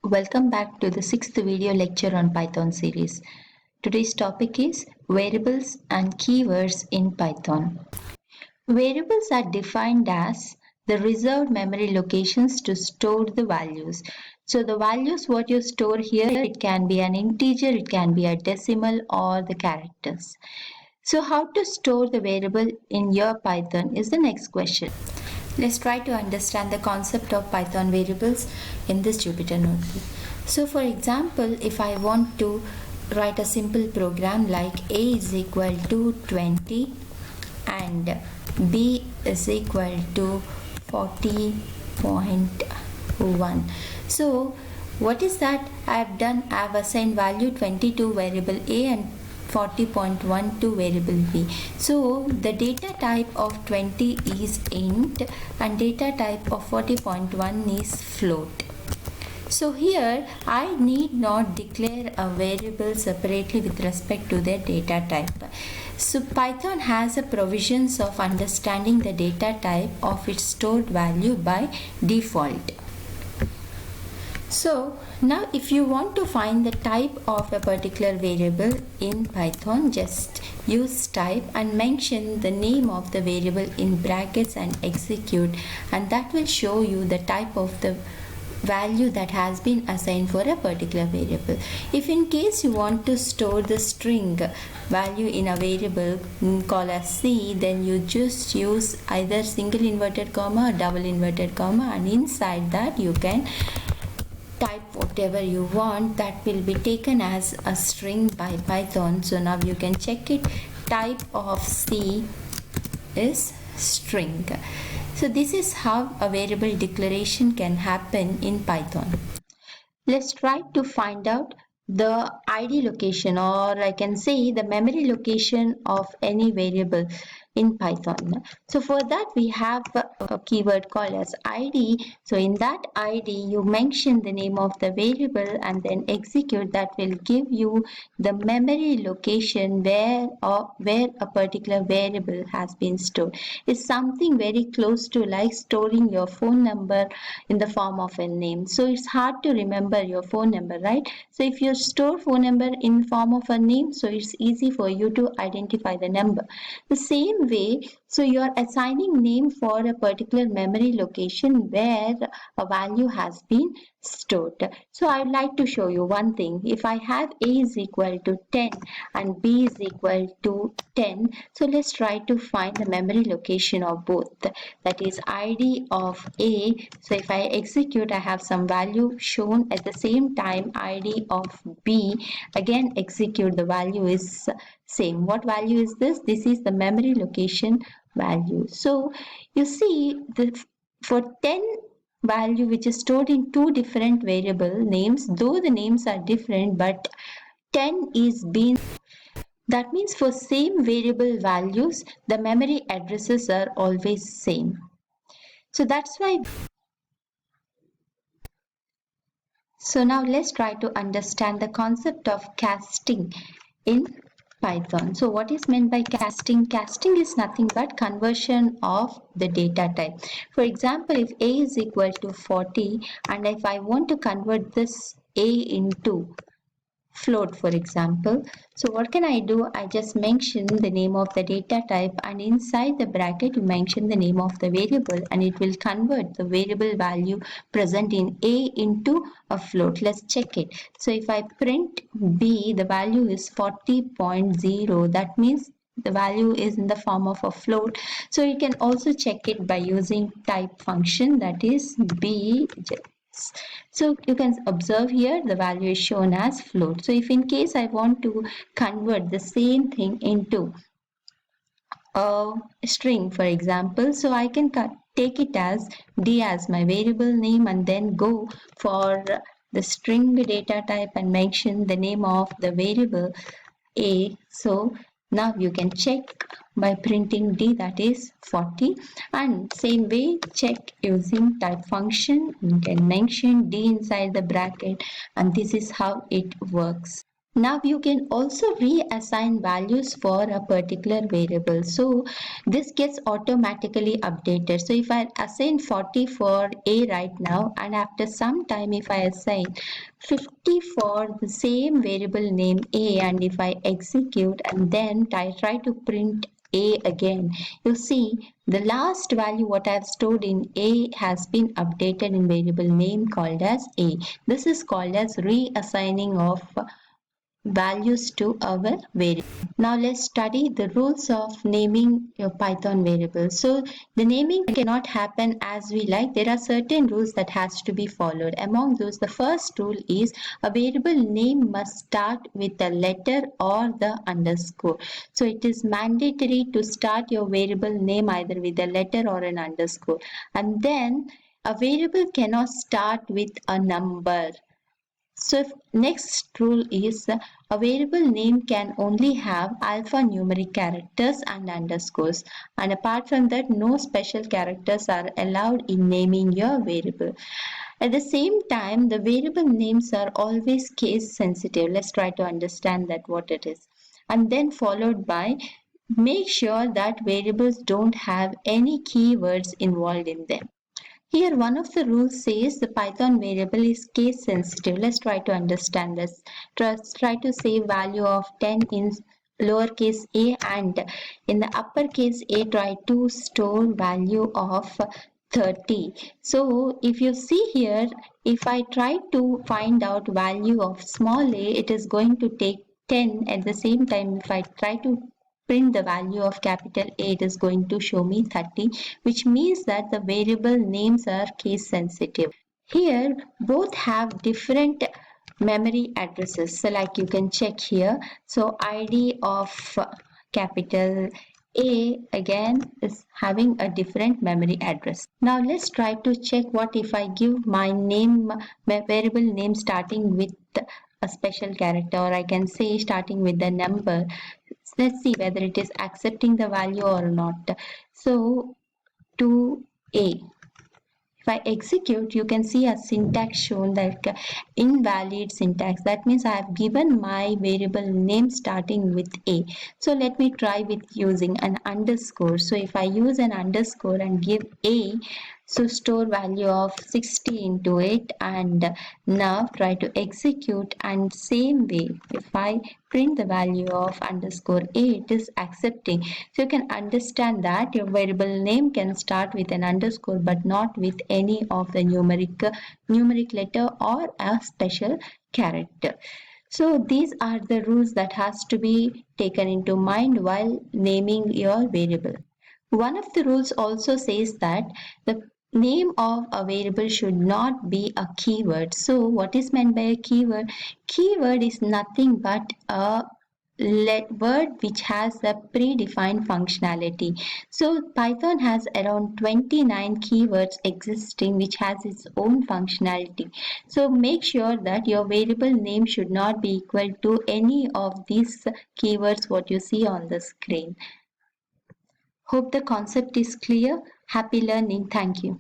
Welcome back to the sixth video lecture on Python series. Today's topic is variables and keywords in Python. Variables are defined as the reserved memory locations to store the values. So the values what you store here, it can be an integer, it can be a decimal or the characters. So how to store the variable in your Python is the next question. Let's try to understand the concept of Python variables in this Jupyter Notebook. So for example, if I want to write a simple program like a is equal to 20 and b is equal to 40.1. So what is that I have done? I have assigned value 20 to variable a and 40.1 to variable b. So the data type of 20 is int and data type of 40.1 is float. So here I need not declare a variable separately with respect to their data type. So Python has a provisions of understanding the data type of its stored value by default. So now if you want to find the type of a particular variable in Python, just use type and mention the name of the variable in brackets and execute, and that will show you the type of the value that has been assigned for a particular variable. If in case you want to store the string value in a variable called as C, then you just use either single inverted comma or double inverted comma, and inside that you can type whatever you want. That will be taken as a string by Python. So now you can check it. Type of C is string. So this is how a variable declaration can happen in Python. Let's try to find out the ID location, or I can say the memory location of any variable in Python. So for that we have a keyword called as ID. So in that ID you mention the name of the variable and then execute. That will give you the memory location where a particular variable has been stored. It's something very close to like storing your phone number in the form of a name. So it's hard to remember your phone number, right? So if you store phone number in form of a name, so it's easy for you to identify the number. The same way, so you are assigning name for a particular memory location where a value has been stored. So I would like to show you one thing. If I have a is equal to 10 and b is equal to 10, so let's try to find the memory location of both. That is ID of a. So if I execute, I have some value shown. At the same time, ID of b, again execute, the value is same. What value is this? This is the memory location value. So you see, for 10 value which is stored in two different variable names, though the names are different, but 10 is being, that means for same variable values the memory addresses are always same. So that's why. So now let's try to understand the concept of casting in Python. So what is meant by casting? Casting is nothing but conversion of the data type. For example, if a is equal to 40 and if I want to convert this a into float, for example, so what can I do? I just mention the name of the data type and inside the bracket you mention the name of the variable and it will convert the variable value present in a into a float. Let's check it. So if I print b, the value is 40.0. that means the value is in the form of a float. So you can also check it by using type function, that is b. So you can observe here the value is shown as float. So if in case I want to convert the same thing into a string, for example, so I can take it as d as my variable name and then go for the string data type and mention the name of the variable a. So now you can check by printing d, that is 40, and same way check using type function. You can mention d inside the bracket and this is how it works. Now you can also reassign values for a particular variable. So this gets automatically updated. So if I assign 40 for A right now, and after some time if I assign 50 for the same variable name A, and if I execute and then I try to print A again, you see the last value what I have stored in A has been updated in variable name called as A. This is called as reassigning of values to our variable. Now let's study the rules of naming your Python variable. So the naming cannot happen as we like. There are certain rules that has to be followed. Among those, the first rule is a variable name must start with a letter or the underscore. So it is mandatory to start your variable name either with a letter or an underscore. And then a variable cannot start with a number. So if next rule is a variable name can only have alphanumeric characters and underscores, and apart from that no special characters are allowed in naming your variable. At the same time, the variable names are always case sensitive. Let's try to understand that what it is. And then followed by make sure that variables don't have any keywords involved in them. Here one of the rules says the Python variable is case sensitive. Let's try to understand this. Try to say value of 10 in lowercase a, and in the uppercase a try to store value of 30. So if you see here, if I try to find out value of small a, it is going to take 10. At the same time, if I try to print the value of capital A, it is going to show me 30, which means that the variable names are case sensitive. Here both have different memory addresses. So like you can check here. So ID of capital A again is having a different memory address. Now let's try to check what if I give my name, my variable name starting with a special character, or I can say starting with the number. Let's see whether it is accepting the value or not. So to A, if I execute, you can see a syntax shown like invalid syntax. That means I have given my variable name starting with A. So let me try with using an underscore. So if I use an underscore and give A, so store value of 60 into it, and now try to execute, and same way if I print the value of underscore A, it is accepting. So you can understand that your variable name can start with an underscore but not with any of the numeric letter or a special character. So these are the rules that has to be taken into mind while naming your variable. One of the rules also says that the name of a variable should not be a keyword. So what is meant by a keyword? Keyword is nothing but a word which has a predefined functionality. So Python has around 29 keywords existing which has its own functionality. So make sure that your variable name should not be equal to any of these keywords what you see on the screen. Hope the concept is clear. Happy learning. Thank you.